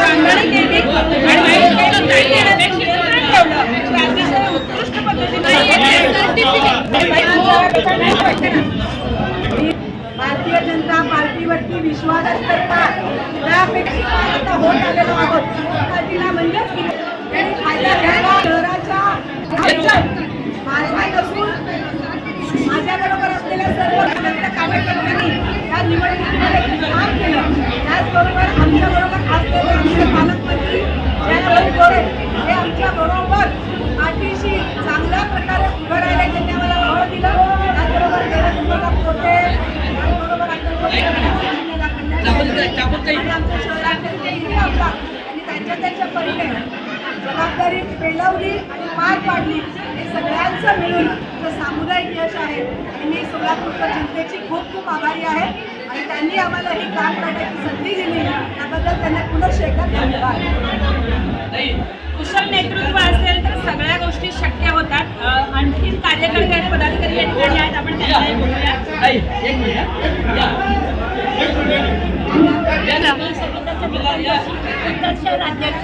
प्रामाणिक केली उत्कृष्ट भारतीय जनता पार्टीवरती विश्वास करतात त्यापेक्षा आता होत आलेलो आहोत पार्टीला म्हणजेच त्यांनी फायदा घ्यायला शहराच्या मालकी नसून माझ्याबरोबर असलेल्या सर्व कार्यकर्त्यांनी या निवडणुकीमध्ये काम केलं. त्याचबरोबर आमच्याबरोबर असलेले आमचे पालकमंत्री जयभाऊ गोरे हे आमच्या बरोबर पाठीशी चांगल्या प्रकारे उभं राहिले, त्यांनी आम्हाला बळ दिलं. त्याचबरोबर देवेंद्र पोटे त्याचबरोबर आणि आमच्या शहराचे आमदार आणि त्यांच्या परीने जबाबदारी पेलवली आणि पार पाडली. हे सगळ्यांचं मिळून जे सामुदायिक यश आहे आणि मी सोलापूरच्या जनतेची खूप खूप आभारी आहे आणि त्यांनी आम्हाला ही काम करण्याची संधी दिली त्याबद्दल त्यांना पुनश्च एकदा धन्यवाद. कुशल नेतृत्व असेल तर सगळ्या गोष्टी शक्य होतात. आणखी कार्यकर्ते आणि पदाधिकारी या ठिकाणी आहेत, आपण त्यांच्याही बोलूया. राज्याध्यक्ष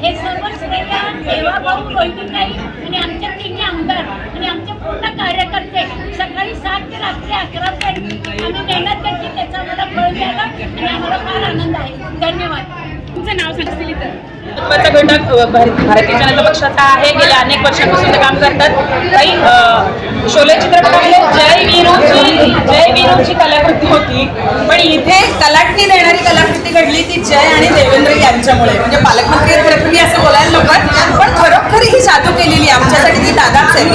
हे सर्व श्रेय देवाभाऊ रोहिणीताई आणि आमच्या तिन्ही आमदार आणि आमचे पूर्ण कार्यकर्ते सकाळी 7 ते रात्री 11 पर्यंत आम्ही मेहनत घेतली, त्याचा आम्हाला फळ मिळालं आणि आम्हाला फार आनंद आहे. धन्यवाद. तुमचं नाव सांगितली तर महत्त्वाचा घटक भारतीय जनता पक्षाचा आहे. गेल्या अनेक वर्षांपासून ते काम करतात. काही शोले चित्रपटामध्ये जय वीरूची कलाकृती होती, पण इथे कलाटणी देणारी कलाकृती घडली ती जय आणि देवेंद्र यांच्यामुळे. म्हणजे पालकमंत्री खरं असं बोलायला नको, पण खरोखर ही जादू केलेली आमच्यासाठी ती दादाच आहे.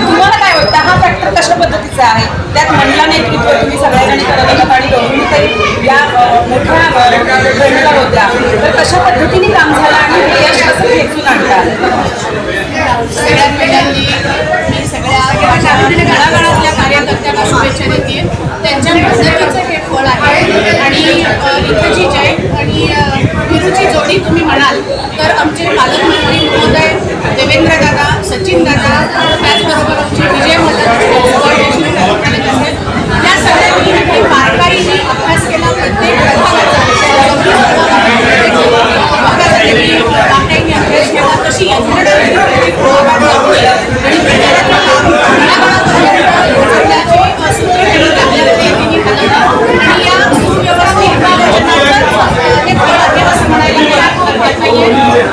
तुम्हाला काय वाटतं हा फॅक्टर कशा पद्धतीचा आहे? त्यात महिला नेतृत्व तुम्ही सगळ्यांनी करत होतात आणि दोन्हीतरी या मोठ्या भूमिका होत्या, तर कशा पद्धतीने काम झालं आणि यश कसं खेचून आणतात? सगळ्यात पहिल्यांदी मी सगळ्या घराघरातल्या कार्यकर्त्यांना शुभेच्छा देते. त्यांच्या मेहनतीचं हे फळ आहे. आणि इथं जी जय आणि वीरूची जोडी तुम्ही म्हणाल तर आमचे पालकमंत्री महोदय देवेंद्र दादा, सचिन दादा, त्याचबरोबर आमचे विजय मल्हार या सगळ्यांनी बारकाईने अभ्यास केला. प्रत्येक बारकाईने अभ्यास केला तशी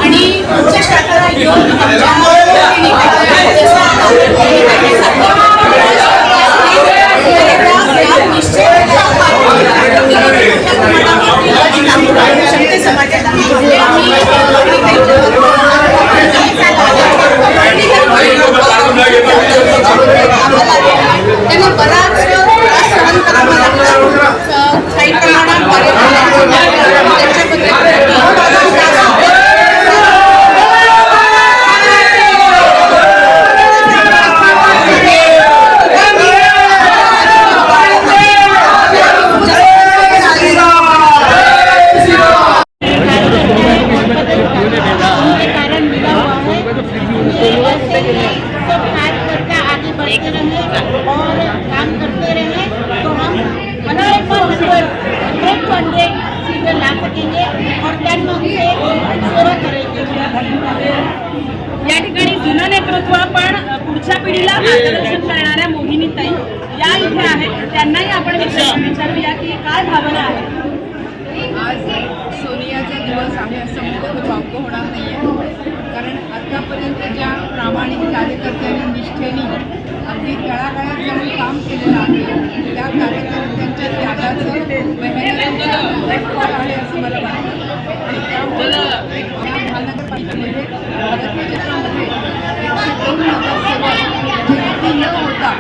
आणि उच्च शाखेला येऊन त्यांना बराच सहन करावा लागला. काही प्रमाणात या ठिकाणी जुनं नेतृत्व पण पुढच्या पिढीला मार्गदर्शन करणाऱ्या मोहिनीताई या इथे आहेत. त्यांनाही आपण विचारूया की काय भावना आहे. आज सोनियाचा दिवस आहे असं म्हणून वावग होणार नाही आहे. कारण आतापर्यंत ज्या प्रामाणिक कार्यकर्त्यांनी निष्ठेने अगदी तळागाळात जाऊन काम केलेलं आहे त्या कार्यकर्त्यांच्या त्यागाचं आहे असं मला वाटतं. आणि त्यामुळे या महानगरपालिकेमध्ये भारतीय जनतामध्ये 102 नगरसेवक न होता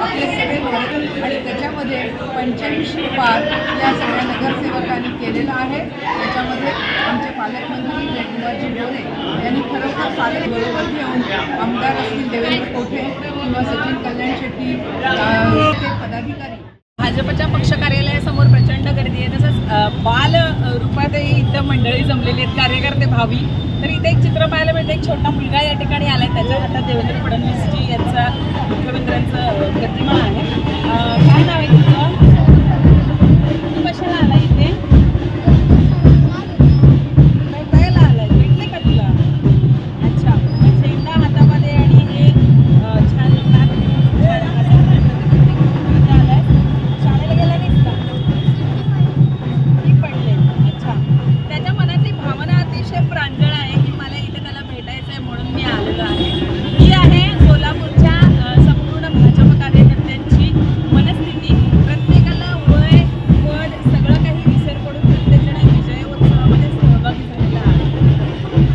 आपले सगळे भारत आणि त्याच्यामध्ये 85 पार या सगळ्या नगरसेवकांनी केलेलं आहे. त्याच्यामध्ये आमचे पालकमंत्री जयकुमारजी बोरे यांनी खरोखर पालक बरोबर घेऊन आमदार असतील देवेंद्र कोठे किंवा सचिन कल्याण शेट्टी ते पदाधिकारी. भाजपच्या पक्ष कार्यालयासमोर प्रचंड गर्दी आहे. तसंच बाल रूपातही इथं मंडळी जमलेली आहेत, कार्यकर्ते भावी. तर इथे एक चित्र पाहायला मिळतं. एक छोटा मुलगा या ठिकाणी आलाय, त्याच्या हातात देवेंद्र फडणवीसजी यांचा मुख्यमंत्र्यांचं प्रतिमा आहे. काय नाव आहे तुझं?